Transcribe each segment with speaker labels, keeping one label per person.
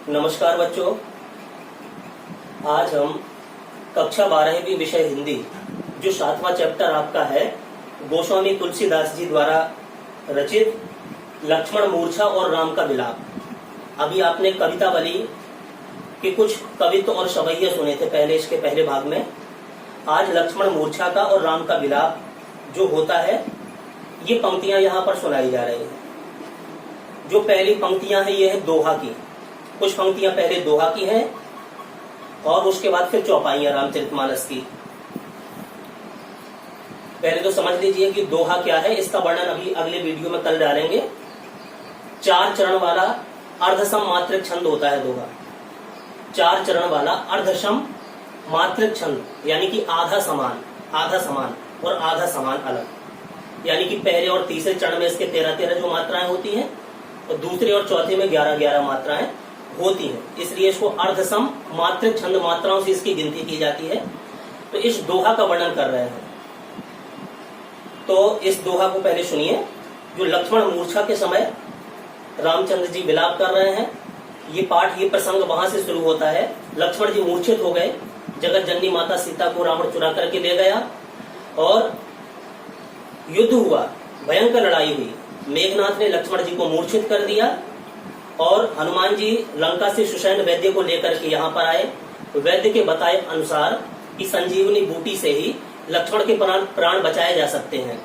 Speaker 1: नमस्कार बच्चों, आज हम कक्षा 12वीं विषय हिंदी जो 7वां चैप्टर आपका है गोस्वामी तुलसीदास जी द्वारा रचित लक्ष्मण मूर्छा और राम का विलाप। अभी आपने कवितावली के कुछ कवित्व और सवैये सुने थे पहले, इसके पहले भाग में। आज लक्ष्मण मूर्छा का और राम का विलाप जो होता है ये पंक्तियां यहाँ पर सुनाई जा रही हैं। जो पहली पंक्तियां हैं ये है दोहा की, कुछ पंक्तियां पहले दोहा की हैं और उसके बाद फिर चौपाइयां रामचरितमानस की। पहले तो समझ लीजिए कि दोहा क्या है, इसका वर्णन अभी अगले वीडियो में कल डालेंगे। 4 चरण वाला अर्धसम मात्रिक छंद होता है दोहा। 4 चरण वाला अर्धसम मात्रिक छंद यानी कि आधा समान और आधा समान अलग, यानी कि पहले और तीसरे चरण में इसके 13-13 जो मात्राएं होती हैं और दूसरे और चौथे में 11-11 मात्राएं होती हैं, इसलिए इसको अर्धसम मात्रिक छंद मात्राओं से इसकी गिनती की जाती है। तो इस दोहा का वर्णन कर रहे हैं। तो इस दोहा को पहले सुनिए। जो लक्ष्मण मूर्छा के समय रामचंद्र जी विलाप कर रहे हैं, ये पाठ, ये प्रसंग वहां से शुरू होता है। लक्ष्मण जी मूर्छित हो गए, जगत जननी माता सीता को रावण चुरा करके ले गया और युद्ध हुआ, भयंकर लड़ाई हुई। मेघनाथ ने लक्ष्मण जी को मूर्छित कर दिया और हनुमान जी लंका से सुषैण वैद्य को लेकर के यहाँ पर आए। वैद्य के बताए अनुसार कि संजीवनी बूटी से ही लक्ष्मण के प्राण बचाए जा सकते हैं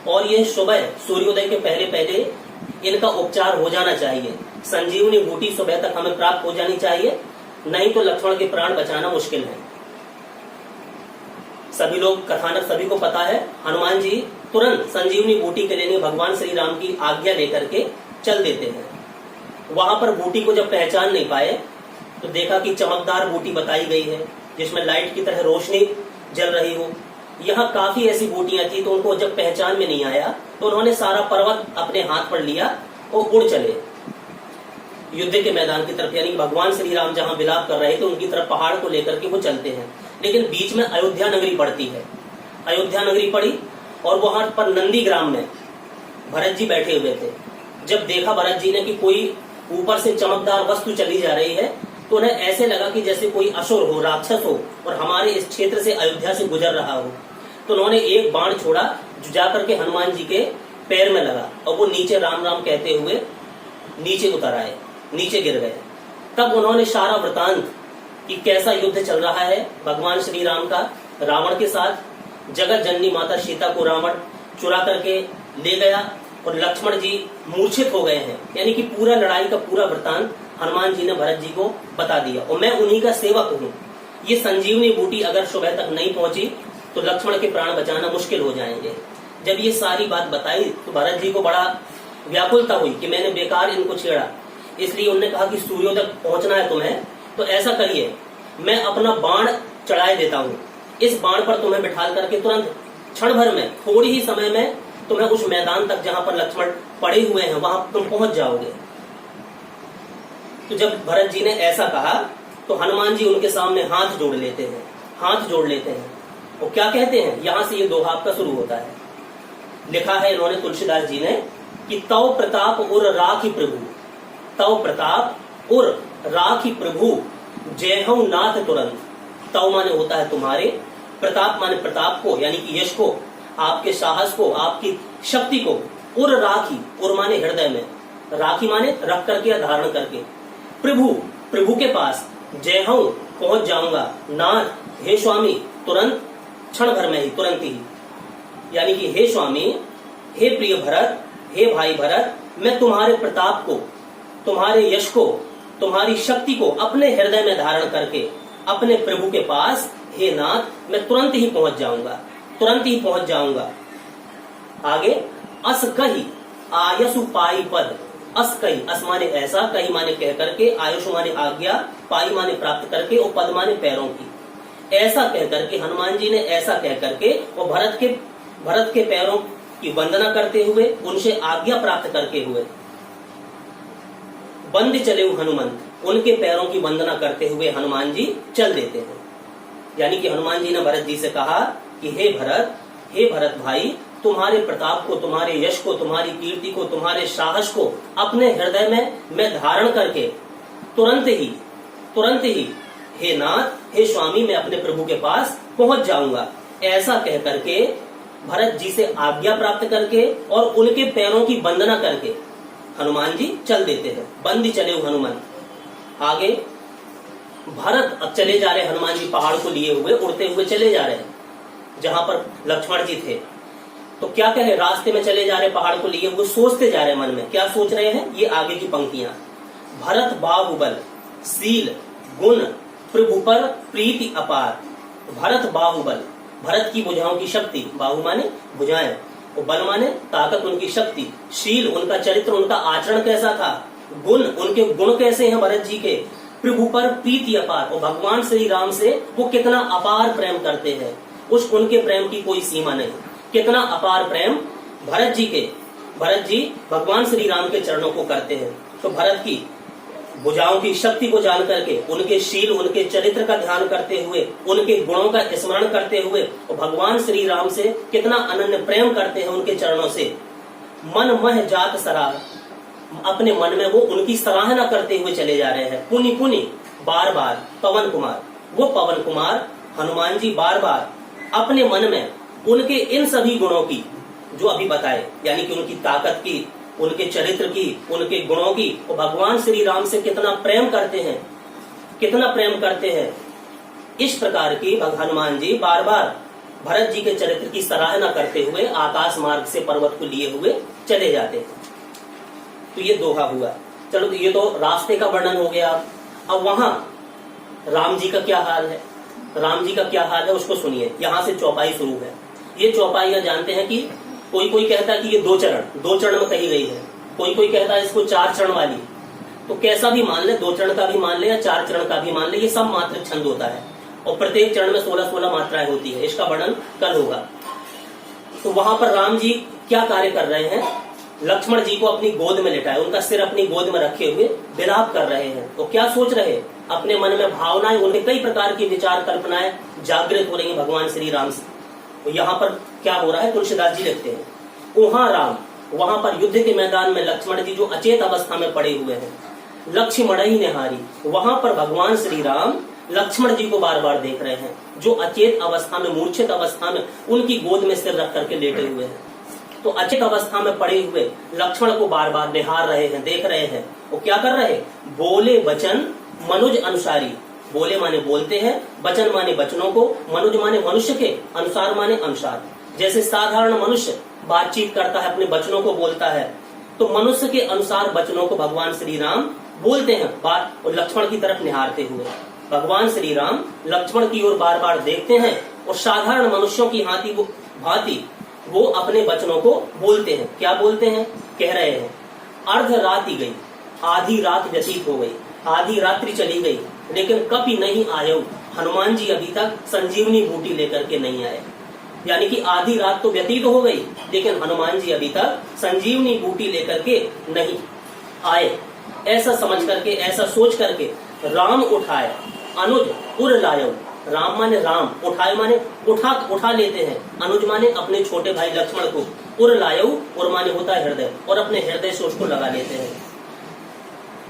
Speaker 1: और ये सुबह सूर्योदय के पहले पहले इनका उपचार हो जाना चाहिए। संजीवनी बूटी सुबह तक हमें प्राप्त हो जानी चाहिए, नहीं तो लक्ष्मण के प्राण बचाना मुश्किल है। सभी लोग कथानक सभी को पता है। हनुमान जी तुरंत संजीवनी बूटी के लिए भगवान श्री राम की आज्ञा लेकर के चल देते हैं। वहां पर बूटी को जब पहचान नहीं पाए तो देखा कि चमकदार बूटी बताई गई है जिसमें लाइट की तरह रोशनी जल रही हो। यहाँ काफी ऐसी बूटियां थी, तो उनको जब पहचान में नहीं आया तो उन्होंने सारा पर्वत अपने हाथ पर लिया और उड़ चले युद्ध के मैदान की तरफ, यानी भगवान श्री राम जहाँ विलाप कर रहे थे उनकी तरफ पहाड़ को लेकर के वो चलते हैं। लेकिन बीच में अयोध्या नगरी पड़ती है। अयोध्या नगरी पड़ी और वहां पर नंदी ग्राम में भरत जी बैठे हुए थे। जब देखा भरत जी ने कि कोई ऊपर से चमकदार वस्तु चली जा रही है तो उन्हें ऐसे लगा कि जैसे कोई असुर हो, राक्षस हो और हमारे इस क्षेत्र से अयोध्या से गुजर रहा हो। तो उन्होंने एक बाण छोड़ा जो जाकर के हनुमान जी के पैर में लगा और वो नीचे राम राम कहते हुए नीचे उतर आए, नीचे गिर गए। तब उन्होंने सारा वृतांत कि कैसा युद्ध चल रहा है भगवान श्री राम का रावण के साथ, जगत जननी माता सीता को रावण चुरा करके ले गया और लक्ष्मण जी मूर्छित हो गए हैं, यानी कि पूरा लड़ाई का पूरा वृतांत हनुमान जी ने भरत जी को बता दिया। और मैं उन्हीं का सेवक हूँ। ये संजीवनी बूटी अगर सुबह तक नहीं पहुंची तो लक्ष्मण के प्राण बचाना मुश्किल हो जाएंगे। जब ये सारी बात बताई तो भरत जी को बड़ा व्याकुलता हुई कि मैंने बेकार इनको छेड़ा। इसलिए उन्होंने कहा कि सूर्योदय पहुंचना है तुम्हें, तो ऐसा करिए, मैं अपना बाण चढ़ाए देता हूँ। इस बाण पर तुम्हें बिठाल करके तुरंत क्षण भर में, थोड़ी ही समय में तुम्हें उस मैदान तक जहां पर लक्ष्मण पड़े हुए हैं वहां तुम पहुंच जाओगे। तो जब भरत जी ने ऐसा कहा तो हनुमान जी उनके सामने हाथ जोड़ लेते हैं और क्या कहते हैं, यहां से ये दोहा आपका शुरू होता है। लिखा है इन्होंने तुलसीदास जी ने कि तव प्रताप उर राखी प्रभु, तव प्रताप उर राखी प्रभु, जय हूं नाथ तुरंत। तव माने होता है तुम्हारे, प्रताप माने प्रताप को यानी कि यश को, आपके साहस को, आपकी शक्ति को। उर राखी, उर माने हृदय में, राखी माने रख करके या धारण करके। प्रभु, प्रभु के पास, जय हूं पहुंच जाऊंगा, नाथ हे स्वामी तुरंत, क्षण भर में ही, तुरंत ही, यानी कि हे स्वामी, हे प्रिय भरत, हे भाई भरत, मैं तुम्हारे प्रताप को, तुम्हारे यश को, तुम्हारी शक्ति को अपने हृदय में धारण करके अपने प्रभु के पास, हे नाथ, मैं तुरंत ही पहुंच जाऊंगा। आगे अस कही आयसु पाई पद, अस कही, अस माने ऐसा, कही माने कह करके, आयुष माने आज्ञा, पाई माने प्राप्त करके और पद माने पैरों की। ऐसा कह करके हनुमान जी ने ऐसा कह करके और भरत के पैरों की वंदना करते हुए, उनसे आज्ञा प्राप्त करके हुए बंद चले हनुमंत, उनके पैरों की वंदना करते हुए हनुमान जी चल देते हैं। यानी कि हनुमान जी ने भरत जी से कहा कि हे भरत भाई, तुम्हारे प्रताप को, तुम्हारे यश को, तुम्हारी कीर्ति को, तुम्हारे साहस को अपने हृदय में मैं धारण करके तुरंत ही हे नाथ, हे स्वामी, मैं अपने प्रभु के पास पहुंच जाऊंगा। ऐसा कह करके भरत जी से आज्ञा प्राप्त करके और उनके पैरों की वंदना करके हनुमान जी चल देते हैं। बंदी चले हुए हनुमान। आगे भरत अब चले जा रहे, हनुमान जी पहाड़ को लिए हुए उड़ते हुए चले जा रहे हैं जहां पर लक्ष्मण जी थे। तो क्या कहे, रास्ते में चले जा रहे पहाड़ को लिए हुए, सोचते जा रहे मन में। क्या सोच रहे हैं, ये आगे की पंक्तियां। भरत बाहुबल शील गुण प्रभु पर प्रीति अपार। भरत बाहुबल, भरत की भुजाओं की शक्ति, बाहु माने भुजाएं, और बल माने ताकत, उनकी शक्ति। शील उनका चरित्र, उनका आचरण कैसा था, गुण उनके गुण कैसे हैं भरत जी के। प्रभु पर प्रीति अपार, और भगवान श्री राम से वो कितना अपार प्रेम करते हैं, उस उनके प्रेम की कोई सीमा नहीं। कितना अपार प्रेम भरत जी भगवान श्री राम के चरणों को करते हैं। तो भरत की भुजाओं की शक्ति को जान करके, उनके शील उनके चरित्र का ध्यान करते हुए, उनके गुणों का स्मरण करते हुए, और भगवान श्री राम से कितना अनन्य प्रेम करते हैं उनके चरणों से। मन मह जात सराह, अपने मन में वो उनकी सराहना करते हुए चले जा रहे हैं। पुनि पुनि बार बार पवन कुमार, वो पवन कुमार हनुमान जी बार बार अपने मन में उनके इन सभी गुणों की जो अभी बताए, यानी कि उनकी ताकत की, उनके चरित्र की, उनके गुणों की, वो भगवान श्री राम से कितना प्रेम करते हैं, इस प्रकार की हनुमान जी बार बार भरत जी के चरित्र की सराहना करते हुए आकाश मार्ग से पर्वत को लिए हुए चले जाते हैं। तो ये दोहा हुआ। चलो, तो ये तो रास्ते का वर्णन हो गया। अब वहां राम जी का क्या हाल है, उसको सुनिए। यहाँ से चौपाई शुरू है। ये चौपाइयां जानते हैं कि कोई कहता है कि ये दो चरण में कही गई है, कोई कहता है इसको 4 चरण वाली। तो कैसा भी मान ले, 2 चरण का भी मान ले या 4 चरण का भी मान ले, ये सब मात्र छंद होता है और प्रत्येक चरण में 16 मात्राएं होती है। इसका वर्णन कल होगा। तो वहां पर राम जी क्या कार्य कर रहे हैं, लक्ष्मण जी को अपनी गोद में लेटाए, उनका सिर अपनी गोद में रखे हुए विलाप कर रहे हैं। तो क्या सोच रहे, अपने मन में भावनाएं, उनके कई प्रकार की विचार कल्पनाएं जागृत हो रही है भगवान श्री राम से। तो यहाँ पर क्या हो रहा है, तुलसीदास जी लिखते हैं, वहां राम, वहां पर युद्ध के मैदान में लक्ष्मण जी जो अचेत अवस्था में पड़े हुए हैं, लक्ष्मण ही निहारी, वहां पर भगवान श्री राम लक्ष्मण जी को बार बार देख रहे हैं, जो अचेत अवस्था में, मूर्छित अवस्था में उनकी गोद में सिर रख करके लेटे हुए हैं। तो अचेत अवस्था में पड़े हुए लक्ष्मण को बार बार निहार रहे हैं, देख रहे हैं। वो क्या कर रहे, बोले वचन मनुज अनुसारी, बोले माने बोलते हैं, वचन माने वचनों को, मनुज माने मनुष्य के, अनुसार माने अनुसार। जैसे साधारण मनुष्य बातचीत करता है, अपने वचनों को बोलता है, तो मनुष्य के अनुसार वचनों को भगवान श्री राम बोलते हैं बात, और लक्ष्मण की तरफ निहारते हुए भगवान श्री राम लक्ष्मण की ओर बार बार देखते हैं, और साधारण मनुष्यों की भांति वो अपने वचनों को बोलते हैं। क्या बोलते हैं, कह रहे हैं, अर्ध राति गई, आधी रात व्यतीत हो गई, आधी रात्रि चली गई, लेकिन कभी नहीं आये, हनुमान जी अभी तक संजीवनी बूटी लेकर के नहीं आए। यानी कि आधी रात तो व्यतीत हो गई, लेकिन हनुमान जी अभी तक संजीवनी बूटी लेकर के नहीं आए। ऐसा समझ करके, ऐसा सोच करके राम उठाए अनुज उर लायो, राम माने राम, उठाए माने उठा लेते हैं, अनुज माने अपने छोटे भाई लक्ष्मण को, उर लायो, उर माने होता है हृदय, और अपने हृदय से उसको लगा लेते हैं।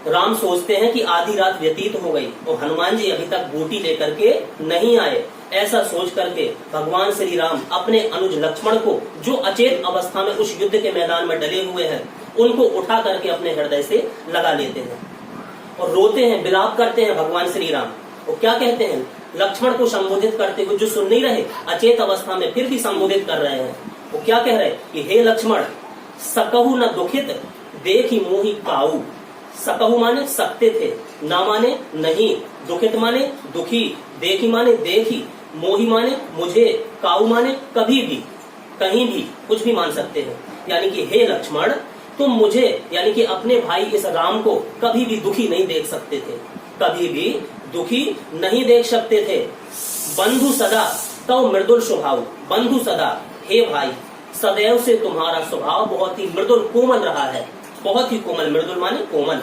Speaker 1: राम सोचते हैं कि आधी रात व्यतीत हो गई और हनुमान जी अभी तक बूटी लेकर के नहीं आए। ऐसा सोच करके भगवान श्री राम अपने अनुज लक्ष्मण को, जो अचेत अवस्था में उस युद्ध के मैदान में डले हुए हैं, उनको उठा करके अपने हृदय से लगा लेते हैं और रोते हैं, विलाप करते हैं भगवान श्री राम। वो क्या कहते हैं, लक्ष्मण को संबोधित करते हुए, जो सुन नहीं रहे, अचेत अवस्था में फिर भी संबोधित कर रहे हैं। वो क्या कह रहे कि हे लक्ष्मण, सकहु न दुखित देखी मोहि काऊ। सकहु माने सकते थे, ना माने नहीं, दुखित माने दुखी, देखी माने देखी, मोही माने मुझे, काऊ माने कभी भी, कहीं भी, कुछ भी मान सकते हैं। यानी कि हे लक्ष्मण, तुम मुझे, यानी कि अपने भाई इस राम को कभी भी दुखी नहीं देख सकते थे, कभी भी दुखी नहीं देख सकते थे। बंधु सदा तव मृदुल स्वभाव, बंधु सदा, हे भाई, सदैव से तुम्हारा स्वभाव बहुत ही मृदुल कोमल रहा है, बहुत ही कोमल, मृदुल माने कोमल।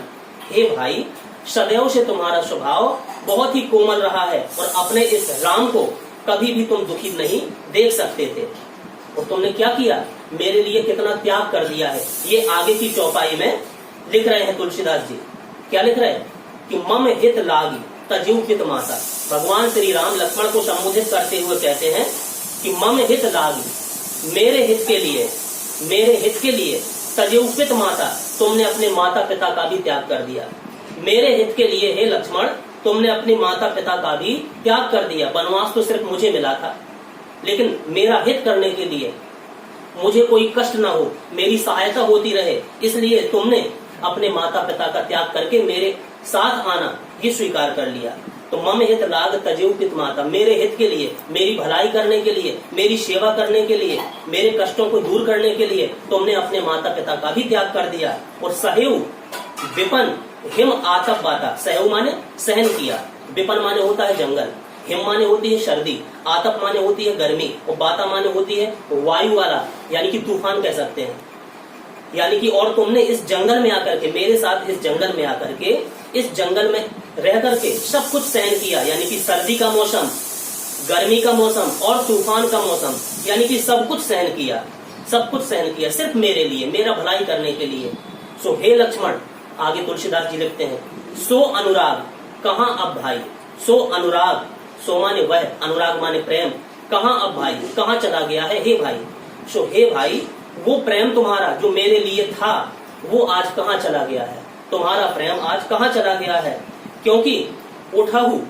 Speaker 1: हे भाई, सदैव से तुम्हारा स्वभाव बहुत ही कोमल रहा है और अपने इस राम को कभी भी तुम दुखी नहीं देख सकते थे। और तुमने क्या किया, मेरे लिए कितना त्याग कर दिया है। ये आगे की चौपाई में लिख रहे हैं तुलसीदास जी। क्या लिख रहे हैं कि मम हित लागी तजीव पित माता। भगवान श्री राम लक्ष्मण को संबोधित करते हुए कहते हैं कि मम हित लागी, मेरे हित के लिए तजीव पित माता, तुमने अपने माता पिता का भी त्याग कर दिया। मेरे हित के लिए हे लक्ष्मण, तुमने अपने माता पिता का भी त्याग कर दिया। वनवास तो सिर्फ मुझे मिला था, लेकिन मेरा हित करने के लिए, मुझे कोई कष्ट ना हो, मेरी सहायता होती रहे, इसलिए तुमने अपने माता पिता का त्याग करके मेरे साथ आना ये स्वीकार कर लिया। तो मम हित लाग तजीव पित माता, मेरे हित के लिए, मेरी भलाई करने के लिए, मेरी सेवा करने के लिए, मेरे कष्टों को दूर करने के लिए तुमने अपने माता पिता का भी त्याग कर दिया। और सहयु विपन हिम आतप बाता, सहयु माने सहन किया, विपन माने होता है जंगल, हिम माने होती है सर्दी, आतप माने होती है गर्मी, और बाता माने होती है वायु वाला, यानी कि तूफान कह सकते हैं। यानी कि और तुमने इस जंगल में आकर के, मेरे साथ इस जंगल में आकर के, इस जंगल में रह करके सब कुछ सहन किया, यानी कि सर्दी का मौसम, गर्मी का मौसम और तूफान का मौसम, यानी कि सब कुछ सहन किया, सब कुछ सहन किया सिर्फ मेरे लिए, मेरा भलाई करने के लिए। सो हे लक्ष्मण, आगे तुलसीदास जी लिखते हैं, सो अनुराग कहाँ अब भाई, सो अनुराग, सो माने वह, अनुराग माने प्रेम, कहाँ अब भाई, कहाँ चला गया है हे भाई। सो हे भाई, वो प्रेम तुम्हारा जो मेरे लिए था वो आज कहाँ चला गया है, तुम्हारा प्रेम आज कहाँ चला गया है। क्योंकि उठाहू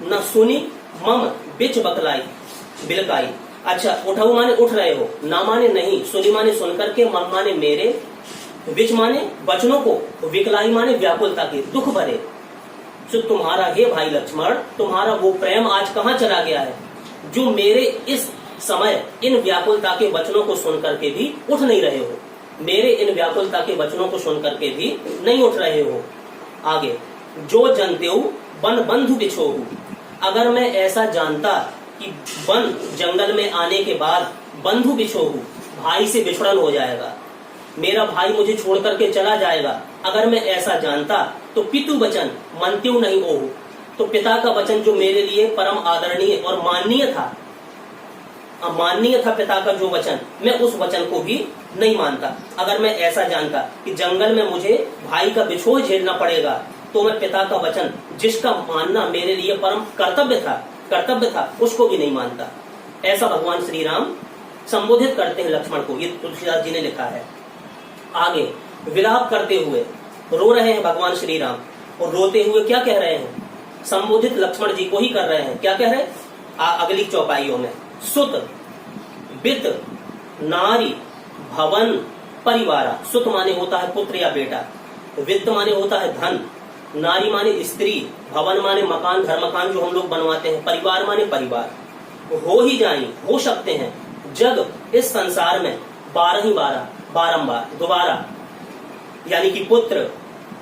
Speaker 1: न सुनी मम बिच बकलाई बिलकाई। अच्छा, उठाहू माने उठ रहे हो, ना माने नहीं, सुनी माने सुन करके, मम माने मेरे, बिच माने वचनों को, विकलाई माने व्याकुलता के, दुख भरे। तो तुम्हारा हे भाई लक्ष्मण, तुम्हारा वो प्रेम आज कहाँ चला गया है जो मेरे इस समय इन व्याकुलता के वचनों को सुन करके भी उठ नहीं रहे हो, मेरे इन व्याकुलता के वचनों को सुन करके भी नहीं उठ रहे हो। आगे, जो जनतेऊ वन बंधु बिछोहू, अगर मैं ऐसा जानता कि वन जंगल में आने के बाद बंधु बिछोहू, भाई से बिछड़न हो जाएगा, मेरा भाई मुझे छोड़ करके चला जाएगा, अगर मैं ऐसा जानता तो पितु वचन मनत्यु नहीं ओहू, तो पिता का वचन जो मेरे लिए परम आदरणीय और माननीय था, अमाननीय था पिता का जो वचन, मैं उस वचन को भी नहीं मानता। अगर मैं ऐसा जानता कि जंगल में मुझे भाई का बिछोह झेलना पड़ेगा, तो मैं पिता का वचन जिसका मानना मेरे लिए परम कर्तव्य था उसको भी नहीं मानता। ऐसा भगवान श्री राम संबोधित करते हैं लक्ष्मण को, ये तुलसीदास जी ने लिखा है। आगे, विलाप करते हुए रो रहे हैं भगवान श्री राम, और रोते हुए क्या कह रहे हैं, संबोधित लक्ष्मण जी को ही कर रहे हैं। क्या कह रहे हैं अगली चौपाइयों में, सुत वित्त नारी भवन परिवारा। सुत माने होता है पुत्र या बेटा, वित्त माने होता है धन, नारी माने स्त्री, भवन माने मकान, घर मकान जो हम लोग बनवाते हैं, परिवार माने परिवार। हो ही जाए, हो सकते हैं जग इस संसार में 12 ही 12 बारंबार दोबारा, यानी कि पुत्र,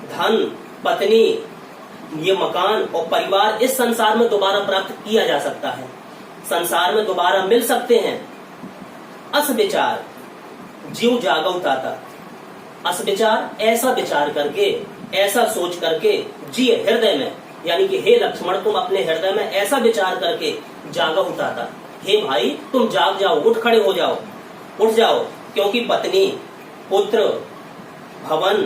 Speaker 1: धन, पत्नी, ये मकान और परिवार इस संसार में दोबारा प्राप्त किया जा सकता है, संसार में दोबारा मिल सकते हैं। अस विचार जीव जागव ताता, अस विचार ऐसा विचार करके, ऐसा सोच करके जिए हृदय में, यानी कि हे लक्ष्मण तुम अपने हृदय में ऐसा विचार करके जागव ताता, हे भाई तुम जाग जाओ, उठ खड़े हो जाओ, उठ जाओ, क्योंकि पत्नी, पुत्र, भवन,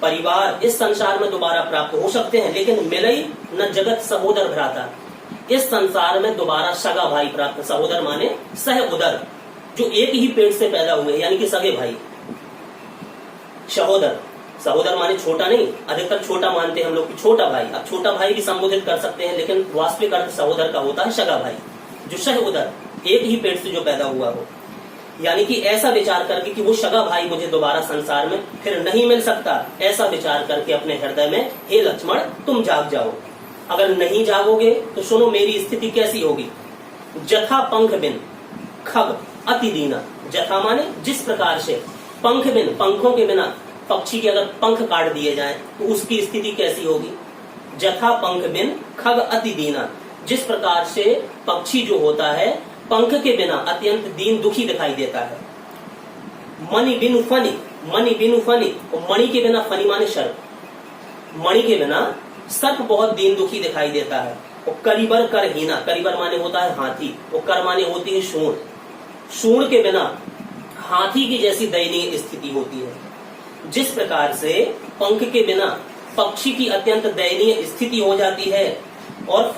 Speaker 1: परिवार इस संसार में दोबारा प्राप्त हो सकते हैं, लेकिन मिलई न जगत सहोदर भ्राता, इस संसार में दोबारा सगा भाई प्राप्त, सहोदर माने सह उदर, जो एक ही पेट से पैदा हुए, यानी कि सगे भाई। सहोदर, सहोदर माने छोटा नहीं, अधिकतर छोटा मानते हैं हम लोग कि छोटा भाई, अब छोटा भाई भी संबोधित कर सकते हैं, लेकिन वास्तविक अर्थ सहोदर का होता है सगा भाई, जो सह उदर, एक ही पेट से जो पैदा हुआ हो। यानी कि ऐसा विचार करके कि वो सगा भाई मुझे दोबारा संसार में फिर नहीं मिल सकता, ऐसा विचार करके अपने हृदय में हे लक्ष्मण तुम जाग जाओ। अगर नहीं जागोगे तो सुनो मेरी स्थिति कैसी होगी। जथा पंख बिन खग अति दीना, जथा माने जिस प्रकार से, पंख बिन पंखों के बिना पक्षी के अगर पंख काट दिए जाएं तो उसकी स्थिति कैसी होगी। जथा पंख बिन खग अति दीना, जिस प्रकार से पक्षी जो होता है पंख के बिना अत्यंत दीन दुखी दिखाई देता है। मणि बिनु फनी, मणि बिनु फनी, और मणि के बिना, फनी माने सर्प, मणि के बिना सर्प बहुत दीन दुखी दिखाई देता है। और करिबर कर हीना, करिबर माने होता है हाथी, और कर माने होती है सूंड, सूंड के बिना हाथी की जैसी दयनीय स्थिति होती है। जिस प्रकार से पंख के बिना पक्षी की अत्यंत दयनीय स्थिति हो जाती है और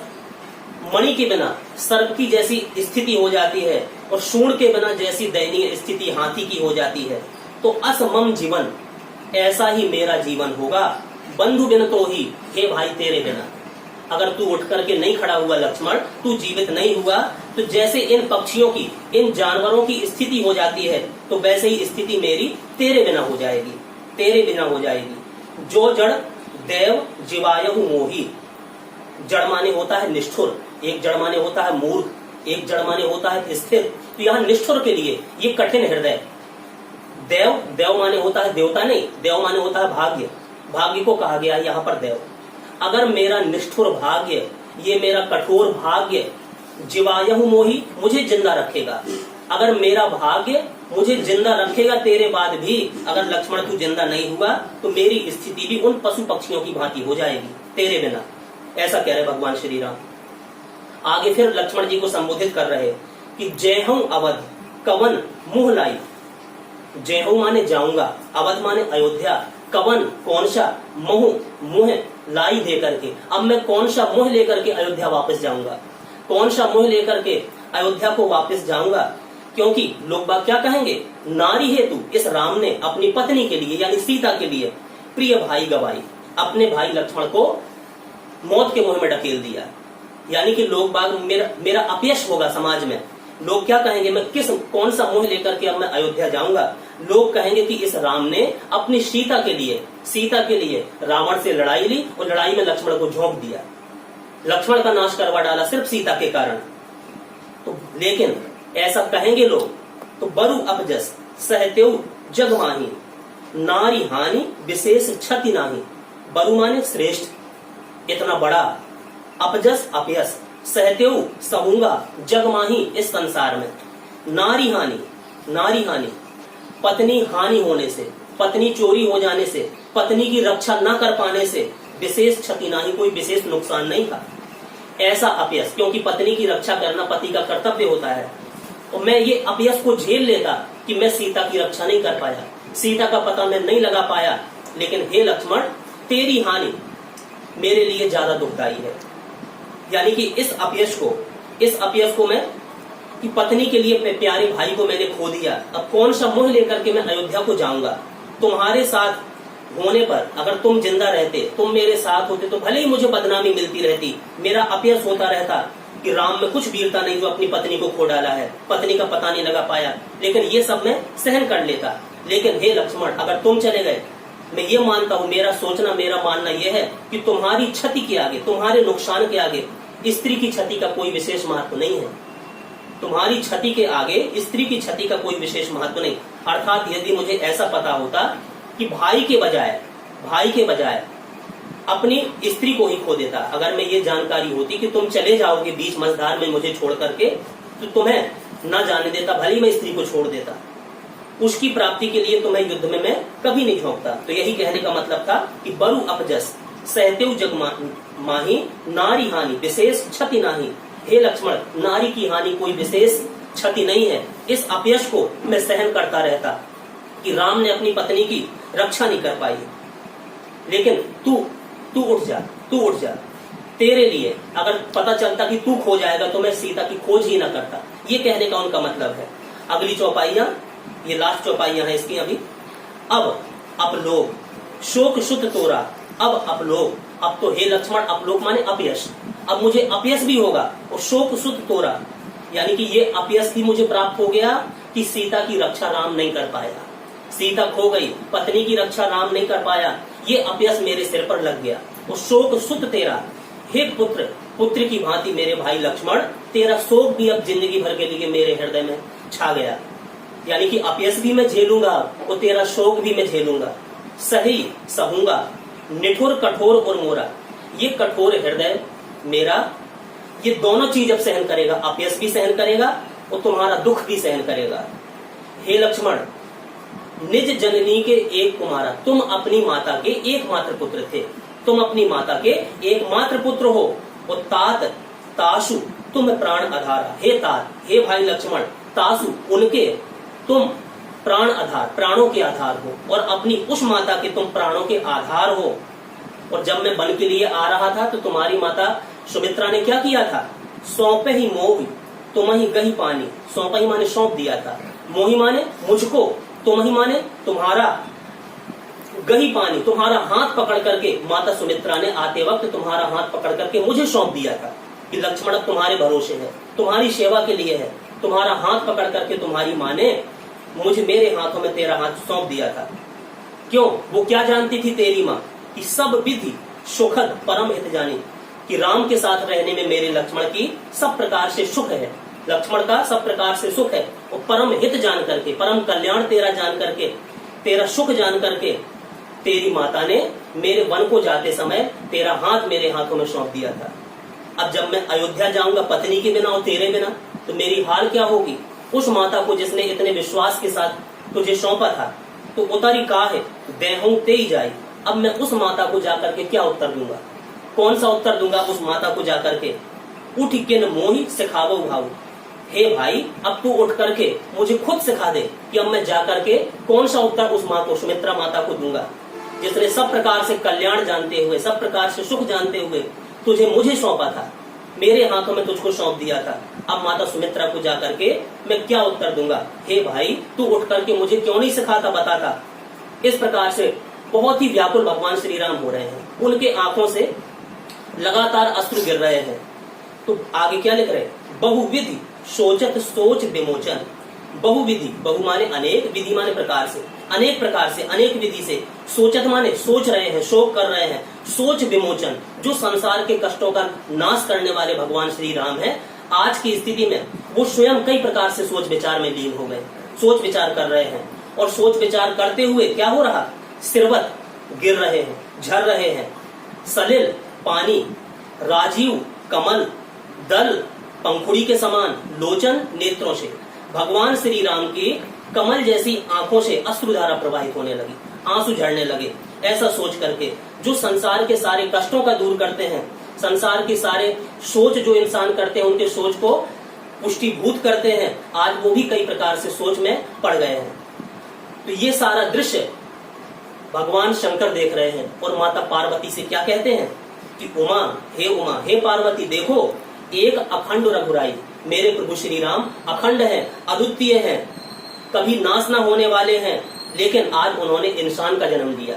Speaker 1: मणि के बिना सर्प की जैसी स्थिति हो जाती है और सूंड के बिना जैसी दयनीय स्थिति हाथी की हो जाती है, तो असमम जीवन, ऐसा ही मेरा जीवन होगा। बंधु बिन तो ही, हे भाई तेरे बिना। अगर तू उठ करके नहीं खड़ा हुआ लक्ष्मण, तू जीवित नहीं हुआ, तो जैसे इन पक्षियों की, इन जानवरों की स्थिति हो जाती है, तो वैसे ही स्थिति मेरी तेरे बिना हो जाएगी, तेरे बिना हो जाएगी। जो जड़ देव जीवायहु मोही, जड़ माने होता है निष्ठुर, एक जड़ माने होता है मूर्ख, एक जड़ माने होता है स्थिर। तो यहाँ निष्ठुर के लिए ये कठिन हृदय। देव, देव माने होता है देवता नहीं, देव माने होता है भाग्य, भाग्य को कहा गया है यहाँ पर देव। अगर मेरा निष्ठुर भाग्य, ये मेरा कठोर भाग्य जीवायहु मोही, मुझे जिंदा रखेगा, अगर मेरा भाग्य मुझे जिंदा रखेगा तेरे बाद भी, अगर लक्ष्मण तू जिंदा नहीं हुआ, तो मेरी स्थिति भी उन पशु पक्षियों की भांति हो जाएगी तेरे बिना। ऐसा कह रहे भगवान श्री राम। आगे फिर लक्ष्मण जी को संबोधित कर रहे कि जयहूं अवध कवन मुह लाई। जयहूं माने जाऊंगा, अवध माने अयोध्या, कवन कौन सा, मुह लाई दे करके, अब मैं कौन सा मुह लेकर के अयोध्या वापस जाऊंगा, कौन सा मुह लेकर के अयोध्या को वापस जाऊंगा। क्योंकि लोग बात क्या कहेंगे, नारी हेतु इस राम ने अपनी पत्नी के लिए यानी सीता के लिए प्रिय भाई गवाई, अपने भाई लक्ष्मण को मौत के मुंह में ढकेल दिया। यानी कि लोग बाग मेरा अपयश होगा समाज में। लोग क्या कहेंगे, मैं कौन सा मुंह लेकर के अब मैं अयोध्या जाऊंगा। लोग कहेंगे कि इस राम ने अपनी सीता के लिए रावण से लड़ाई ली और लड़ाई में लक्ष्मण को झोंक दिया, लक्ष्मण का नाश करवा डाला सिर्फ सीता के कारण। तो लेकिन ऐसा कहेंगे लोग, तो बरु अपजस सहतेउ जग माही, नारी हानि विशेष क्षति नाही। बरु माने श्रेष्ठ, इतना बड़ा, अपजस अपयस, सहतेउ सहूंगा, जग माही इस संसार में। नारी हानि पत्नी हानि होने से, पत्नी चोरी हो जाने से, पत्नी की रक्षा न कर पाने से, विशेष क्षति नाही, कोई विशेष नुकसान नहीं था। ऐसा अपयस, क्योंकि पत्नी की रक्षा करना पति का कर्तव्य होता है, और मैं ये अपयस को झेल लेता कि मैं सीता की रक्षा नहीं कर पाया, सीता का पता मैं नहीं लगा पाया। लेकिन हे लक्ष्मण, तेरी हानि मेरे लिए ज्यादा दुखदायी है। यानी कि इस अपयश को मैं, कि पत्नी के लिए प्यारे भाई को मैंने खो दिया, अब कौन सा मुंह लेकर के मैं अयोध्या को जाऊंगा। तुम्हारे साथ होने पर अगर तुम जिंदा रहते, तुम मेरे साथ होते, तो भले ही मुझे बदनामी मिलती रहती, मेरा अपयश होता रहता कि राम में कुछ वीरता नहीं जो अपनी पत्नी को खो डाला है, पत्नी का पता नहीं लगा पाया, लेकिन ये सब मैं सहन कर लेता। लेकिन हे लक्ष्मण, अगर तुम चले गए, मैं ये मानता हूं, मेरा सोचना, मेरा मानना यह है कि तुम्हारी क्षति के आगे, तुम्हारे नुकसान के आगे स्त्री की क्षति का कोई विशेष महत्व नहीं है। तुम्हारी क्षति के आगे स्त्री की क्षति का कोई विशेष महत्व नहीं। अर्थात यदि मुझे ऐसा पता होता कि भाई के बजाय अपनी स्त्री को ही खो देता, अगर मैं ये जानकारी होती कि तुम चले जाओगे बीच मझधार में मुझे छोड़ करके, तो तुम्हें न जाने देता, भले मैं स्त्री को छोड़ देता, उसकी प्राप्ति के लिए तुम्हें युद्ध में मैं कभी नहीं झोंकता। तो यही कहने का मतलब था कि बरु अपजस सहतेउ जग माही, नारी हानि विशेष क्षति नाही। हे लक्ष्मण, नारी की हानि कोई विशेष क्षति नहीं है। इस अपयश को मैं सहन करता रहता कि राम ने अपनी पत्नी की रक्षा नहीं कर पाई। लेकिन तू उठ जा, तेरे लिए अगर पता चलता कि तू खो जाएगा तो मैं सीता की खोज ही ना करता। ये कहने का उनका मतलब है। अगली चौपाइयां, ये लास्ट चौपाइयां हैं इसकी अभी। अब लोग शोक शुद्ध तोरा, अब तो हे लक्ष्मण, अपलोक माने अपयश, अब मुझे अपयश भी होगा और शोक शुद्ध तोरा, यानी कि ये अपयश भी मुझे प्राप्त हो गया कि सीता की रक्षा राम नहीं कर पाया, सीता खो गई, पत्नी की रक्षा राम नहीं कर पाया, ये अपयश मेरे सिर पर लग गया। और शोक शुद्ध तेरा, हे पुत्र की भांति मेरे भाई लक्ष्मण, तेरा शोक भी अब जिंदगी भर के लिए मेरे हृदय में छा गया। यानी कि अपयश भी मैं झेलूंगा और तेरा शोक भी मैं झेलूंगा, सही सहूंगा, निठुर कठोर और मोरा। ये कठोर हृदय मेरा, ये दोनों चीज अब सहन करेगा, अपयश भी सहन करेगा और तुम्हारा दुख भी सहन करेगा। हे लक्ष्मण, निज जननी के एक कुमारा, तुम अपनी माता के एकमात्र पुत्र थे, तुम अपनी माता के एकमात्र पुत्र हो। और तासु तुम प्राण आधार, हे तात, हे भाई लक्ष्मण, तासु उनके तुम प्राण आधार, प्राणों के आधार हो, और अपनी उस माता के तुम प्राणों के आधार हो। और जब मैं वन के लिए आ रहा था तो तुम्हारी माता सुमित्रा ने क्या किया था? सौंपे ही मोही तुम ही गही पानी। सौंपा ही माने सौंप दिया था, मोही माने मुझको, तुम ही माने तुम्हारा, गही पानी तुम्हारा हाथ पकड़ करके माता सुमित्रा ने आते वक्त तुम्हारा हाथ पकड़ करके मुझे सौंप दिया था कि लक्ष्मण अब तुम्हारे भरोसे है, तुम्हारी सेवा के लिए है। तुम्हारा हाथ पकड़ करके तुम्हारी माँ ने मुझे मेरे हाथों में तेरा हाथ सौंप दिया था। क्यों? वो क्या जानती थी तेरी माँ कि सब विधि सुखद परम हित जानी, कि राम के साथ रहने में मेरे लक्ष्मण की सब प्रकार से सुख है, लक्ष्मण का सब प्रकार से सुख है। और परम हित जान करके, परम कल्याण तेरा जान करके, तेरा सुख जान करके तेरी माता ने मेरे वन को जाते समय तेरा हाथ मेरे हाथों में सौंप दिया था। अब जब मैं अयोध्या जाऊंगा पत्नी के बिना और तेरे बिना, तो मेरी हाल क्या होगी? उस माता को जिसने इतने विश्वास के साथ तुझे सौंपा था, तो उतारी का है देहूं ते ही जाए। अब मैं उस माता को जाकर के क्या उत्तर दूंगा? कौन सा उत्तर दूंगा उस माता को जाकर के? उठ के न मोही सिखावो भाऊ। हे भाई, अब तू उठ करके मुझे खुद सिखा दे कि अब मैं जाकर के कौन सा उत्तर उस माँ को, सुमित्रा माता को दूंगा, जिसने सब प्रकार से कल्याण जानते हुए, सब प्रकार से सुख जानते हुए तुझे मुझे सौंपा था, मेरे हाथों में तुझको सौंप दिया था। अब माता सुमित्रा को जाकर के मैं क्या उत्तर दूंगा? हे भाई, तू उठ करके मुझे क्यों नहीं सिखाता, बताता। इस प्रकार से बहुत ही व्याकुल भगवान श्री राम हो रहे हैं, उनके आंखों से लगातार अश्रु गिर रहे हैं। तो आगे क्या लिख रहे? बहुविधि सोचत सोच विमोचन। बहुविधि, बहु माने अनेक, विधि माने प्रकार से, अनेक प्रकार से, अनेक विधि से, सोचत माने सोच रहे हैं, शोक कर रहे हैं, सोच विमोचन, जो संसार के कष्टों का नाश करने वाले भगवान श्री राम हैं, आज की स्थिति में वो स्वयं कई प्रकार से सोच विचार में लीन हो गए, सोच विचार कर रहे हैं। और सोच विचार करते हुए क्या हो रहा? सिरवत गिर रहे हैं, झर रहे हैं, सलिल पानी, राजीव कमल दल पंखुड़ी के समान, लोचन नेत्रों से, भगवान श्री राम की कमल जैसी आंखों से अश्रुधारा प्रवाहित होने लगी, आंसू झड़ने लगे। ऐसा सोच करके जो संसार के सारे कष्टों का दूर करते हैं, संसार के सारे सोच जो इंसान करते हैं, उनके सोच को पुष्टिभूत करते हैं, आज वो भी कई प्रकार से सोच में पड़ गए हैं। तो ये सारा दृश्य भगवान शंकर देख रहे हैं और माता पार्वती से क्या कहते हैं कि उमा, हे पार्वती, देखो एक अखंड रघुराई, मेरे प्रभु श्री राम अखंड हैं, अद्वितीय हैं, कभी नाश न होने वाले हैं। लेकिन आज उन्होंने इंसान का जन्म लिया,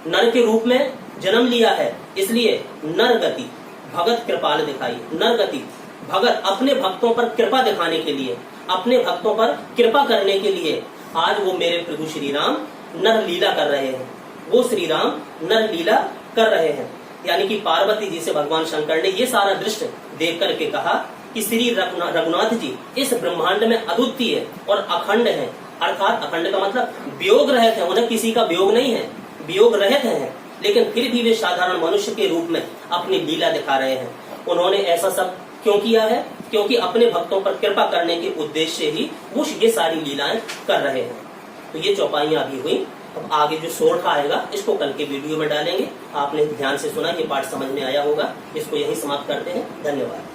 Speaker 1: नर के रूप में जन्म लिया है, इसलिए नर गति भगत कृपाल दिखाई। नर गति भगत, अपने भक्तों पर कृपा दिखाने के लिए, अपने भक्तों पर कृपा करने के लिए आज वो मेरे प्रभु श्री राम नर लीला कर रहे हैं, वो श्री राम नर लीला कर रहे हैं। यानी कि पार्वती जी से भगवान शंकर ने ये सारा दृश्य देख करके कहा कि श्री रघुनाथ जी इस ब्रह्मांड में अद्वितीय और अखंड हैं। अर्थात अखंड का मतलब वियोग रहित है, उन्हें किसी का वियोग नहीं है, वियोग रहित है, लेकिन फिर भी वे साधारण मनुष्य के रूप में अपनी लीला दिखा रहे हैं। उन्होंने ऐसा सब क्यों किया है? क्योंकि अपने भक्तों पर कृपा करने के उद्देश्य से ही वो ये सारी लीलाएं कर रहे हैं। तो ये चौपाइयां अभी हुई। अब आगे जो सोर्थ आएगा इसको कल के वीडियो में डालेंगे। आपने ध्यान से सुना, ये पाठ समझ में आया होगा। इसको यही समाप्त करते हैं। धन्यवाद।